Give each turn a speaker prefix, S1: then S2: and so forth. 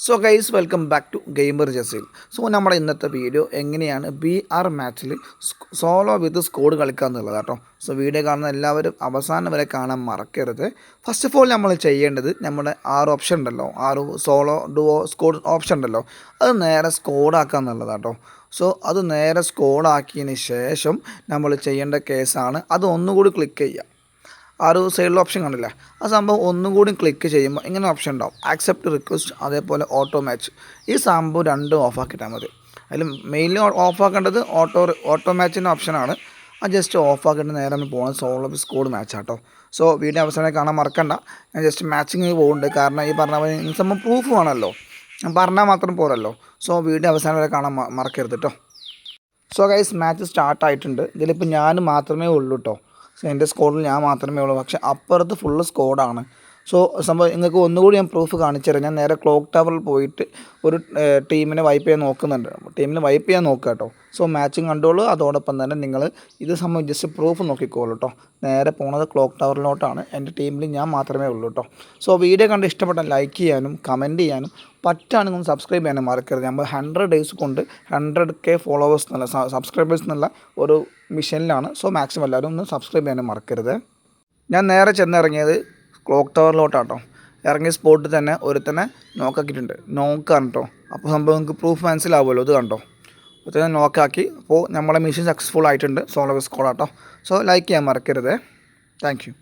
S1: So guys welcome back to gamer Jaseel. So നമ്മുടെ ഇന്നത്തെ video എങ്ങനെയാണ് BR മാച്ചിൽ സോളോ വിത്ത് സ്കോഡ് കളിക്കുക എന്നുള്ളത് കേട്ടോ. സോ വീഡിയോ കാണുന്ന എല്ലാവരും അവസാനം വരെ കാണാൻ മറക്കരുത്. ഫസ്റ്റ് ഓഫ് ഓൾ നമ്മൾ ചെയ്യേണ്ടത് നമ്മുടെ 6 ഓപ്ഷൻ ഉണ്ടല്ലോ, 6 സോളോ ഡുവോ സ്കോഡ് ഓപ്ഷൻ ഉണ്ടല്ലോ, അത് നേരെ സ്കോഡാക്കുക എന്നുള്ളത് കേട്ടോ. സോ അത് നേരെ സ്കോഡാക്കിയതിന് ശേഷം നമ്മൾ ചെയ്യേണ്ട കേസാണ് അത് ഒന്നുകൂടി ക്ലിക്ക് ചെയ്യുക. ആ ഒരു സൈഡിൽ ഓപ്ഷൻ കാണില്ല, ആ സംഭവം ഒന്നും കൂടി ക്ലിക്ക് ചെയ്യുമ്പോൾ ഇങ്ങനെ ഓപ്ഷൻ ഉണ്ടാവും, ആക്സെപ്റ്റ് റിക്വസ്റ്റ്, അതേപോലെ ഓട്ടോ മാച്ച്. ഈ സംഭവം രണ്ടും ഓഫാക്കിയിട്ടാൽ മതി. അതിൽ മെയിൻലി ഓഫാക്കേണ്ടത് ഓട്ടോ മാച്ചിൻ്റെ ഓപ്ഷനാണ്. അത് ജസ്റ്റ് ഓഫാക്കിയിട്ട് നേരെ ഒന്ന് പോകുന്നത് സോളോ സ്കോഡ് മാച്ച് ആട്ടോ. സോ വീഡിയോ അവസാനം കാണാൻ മറക്കണ്ട. ഞാൻ ജസ്റ്റ് മാച്ചിങ് പോകുന്നുണ്ട്, കാരണം ഈ പറഞ്ഞ പോലെ സംഭവം പ്രൂഫ് വേണമല്ലോ, ഞാൻ പറഞ്ഞാൽ മാത്രം പോരല്ലോ. സോ വീഡിയോ അവസാനം വരെ കാണാൻ മറക്കരുത് കേട്ടോ. സോ ഗൈസ് മാച്ച് സ്റ്റാർട്ടായിട്ടുണ്ട്. ഇതിലിപ്പോൾ ഞാൻ മാത്രമേ ഉള്ളൂ കേട്ടോ. സോ എൻ്റെ സ്കോഡിൽ ഞാൻ മാത്രമേ ഉള്ളൂ, പക്ഷേ അപ്പുറത്ത് ഫുള്ള് സ്കോഡാണ്. സോ സംഭവം നിങ്ങൾക്ക് ഒന്നുകൂടി ഞാൻ പ്രൂഫ് കാണിച്ചു തരാം. ഞാൻ നേരെ ക്ലോക്ക് ടവറിൽ പോയിട്ട് ഒരു ടീമിനെ വൈപ്പ് ചെയ്യാൻ നോക്കുന്നുണ്ട്, ടീമിനെ വൈപ്പ് ചെയ്യാൻ നോക്കുക കേട്ടോ. സോ മാച്ചിങ് കണ്ടോളൂ, അതോടൊപ്പം തന്നെ നിങ്ങൾ ഇത് സംഭവം ജസ്റ്റ് പ്രൂഫ് നോക്കിക്കോളൂ കേട്ടോ. നേരെ പോണത് ക്ലോക്ക് ടവറിലോട്ടാണ്. എൻ്റെ ടീമിൽ ഞാൻ മാത്രമേ ഉള്ളൂ കേട്ടോ. സോ വീഡിയോ കണ്ട് ഇഷ്ടപ്പെട്ടാൽ ലൈക്ക് ചെയ്യാനും കമൻറ്റ് ചെയ്യാനും പറ്റുകയാണെങ്കിൽ ഒന്ന് സബ്സ്ക്രൈബ് ചെയ്യാനും മറക്കരുത്. നമ്മൾ 100 ഡേയ്സ് കൊണ്ട് 100K ഫോളോവേഴ്സ് എന്നുള്ള സബ്സ്ക്രൈബേഴ്സ് എന്നുള്ള ഒരു മിഷനിലാണ്. സോ മാക്സിമം എല്ലാവരും ഒന്ന് സബ്സ്ക്രൈബ് ചെയ്യാനും മറക്കരുത്. ഞാൻ നേരെ ചെന്നിറങ്ങിയത് ക്ലോക്ക് ടവറിലോട്ടാട്ടോ. ഇറങ്ങിയ സ്പോട്ടിൽ തന്നെ ഒരുത്തന്നെ നോക്കാക്കിയിട്ടുണ്ട്, നോക്കാണ് കേട്ടോ. അപ്പോൾ സംഭവം നിങ്ങൾക്ക് പ്രൂഫ് മനസ്സിലാവുമല്ലോ, ഇത് കണ്ടോ, ഒരുത്തന്നെ നോക്കാക്കി. അപ്പോൾ നമ്മളെ മിഷൻ സക്സസ്ഫുൾ ആയിട്ടുണ്ട്, സോളോ സ്കോഡ് ആട്ടോ. സോ ലൈക്ക് ചെയ്യാൻ മറക്കരുത്. Thank you.